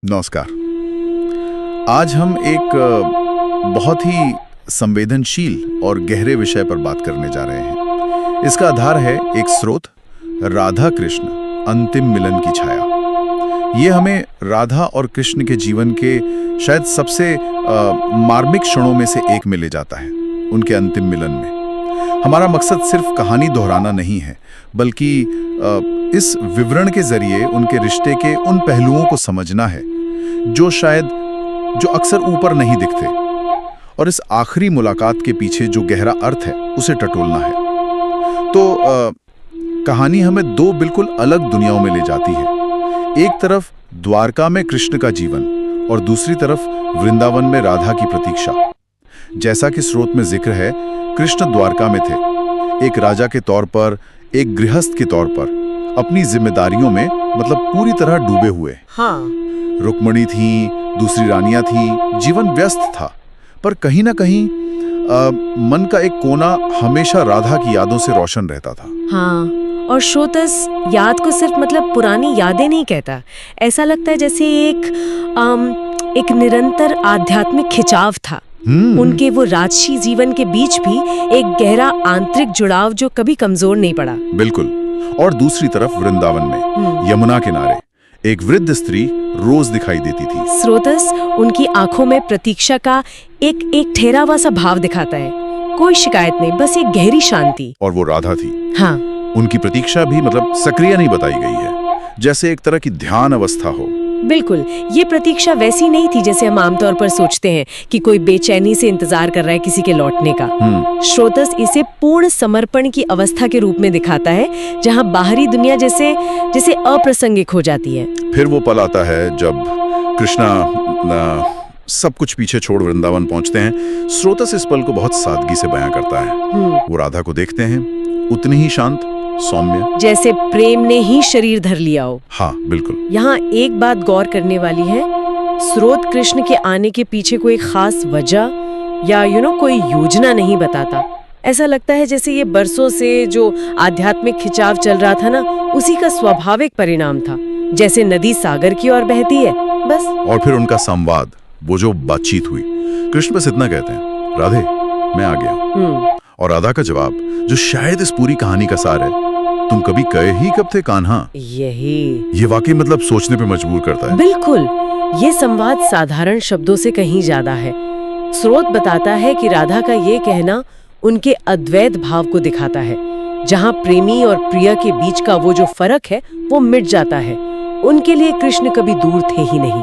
नमस्कार। आज हम एक बहुत ही संवेदनशील और गहरे विषय पर बात करने जा रहे हैं। इसका आधार है एक स्रोत, राधा कृष्ण अंतिम मिलन की छाया। ये हमें राधा और कृष्ण के जीवन के शायद सबसे मार्मिक क्षणों में से एक में ले जाता है। उनके अंतिम मिलन में हमारा मकसद सिर्फ कहानी दोहराना नहीं है, बल्कि इस विवरण के जरिए उनके रिश्ते के उन पहलुओं को समझना है जो अक्सर ऊपर नहीं दिखते, और इस आखिरी मुलाकात के पीछे जो गहरा अर्थ है उसे टटोलना है। तो कहानी हमें दो बिल्कुल अलग दुनियाओं में ले जाती है। एक तरफ द्वारका में कृष्ण का जीवन और दूसरी तरफ वृंदावन में राधा की प्रतीक्षा। जैसा कि स्रोत में जिक्र है, कृष्ण द्वारका में थे, एक राजा के तौर पर, एक गृहस्थ के तौर पर, अपनी जिम्मेदारियों में पूरी तरह डूबे हुए। हाँ। रुक्मिणी थी, दूसरी रानियां थी, जीवन व्यस्त था, पर कहीं ना कहीं मन का एक कोना हमेशा राधा की यादों से रोशन रहता था। हाँ, और श्रोतस याद को सिर्फ पुरानी यादें नहीं कहता। ऐसा लगता है जैसे एक निरंतर आध्यात्मिक खिंचाव था। उनके वो राजसी जीवन के बीच भी एक गहरा आंतरिक जुड़ाव जो कभी कमजोर नहीं पड़ा। बिल्कुल। और दूसरी तरफ वृंदावन में यमुना किनारे एक वृद्ध स्त्री रोज दिखाई देती थी। स्रोतस उनकी आंखों में प्रतीक्षा का एक ठहरावा सा भाव दिखाता है। कोई शिकायत नहीं, बस एक गहरी शांति। और वो राधा थी। हाँ। उनकी प्रतीक्षा भी सक्रिय नहीं बताई गई है, जैसे एक तरह की ध्यान अवस्था हो। बिल्कुल, ये प्रतीक्षा वैसी नहीं थी जैसे हम आमतौर पर सोचते हैं कि कोई बेचैनी से इंतजार कर रहा है किसी के लौटने का। श्रोतस इसे पूर्ण समर्पण की अवस्था के रूप में दिखाता है, जहां बाहरी दुनिया जैसे अप्रासंगिक हो जाती है। फिर वो पल आता है जब कृष्णा सब कुछ पीछे छोड़ वृंदावन पहुंचते हैं। स्रोतस इस पल को बहुत सादगी से बयां करता है। वो राधा को देखते हैं, उतनी ही शांत, सौम्य, जैसे प्रेम ने ही शरीर धर लिया हो। हाँ, बिल्कुल। यहाँ एक बात गौर करने वाली है, स्रोत कृष्ण के आने के पीछे कोई खास वजह या कोई योजना नहीं बताता। ऐसा लगता है जैसे ये बरसों से जो आध्यात्मिक खिंचाव चल रहा था ना, उसी का स्वाभाविक परिणाम था, जैसे नदी सागर की ओर बहती है, बस। और फिर उनका संवाद, वो जो बातचीत हुई, कृष्ण बस इतना कहते हैं, राधे मैं आ गया। और राधा का जवाब, जो शायद इस पूरी कहानी का सार है, तुम कभी कहे ही कब थे कान्हा। यही ये वाकई सोचने पे मजबूर करता है। बिल्कुल, ये संवाद साधारण शब्दों से कहीं ज्यादा है। स्रोत बताता है कि राधा का ये कहना उनके अद्वैत भाव को दिखाता है, जहाँ प्रेमी और प्रिय के बीच का वो जो फर्क है वो मिट जाता है। उनके लिए कृष्ण कभी दूर थे ही नहीं।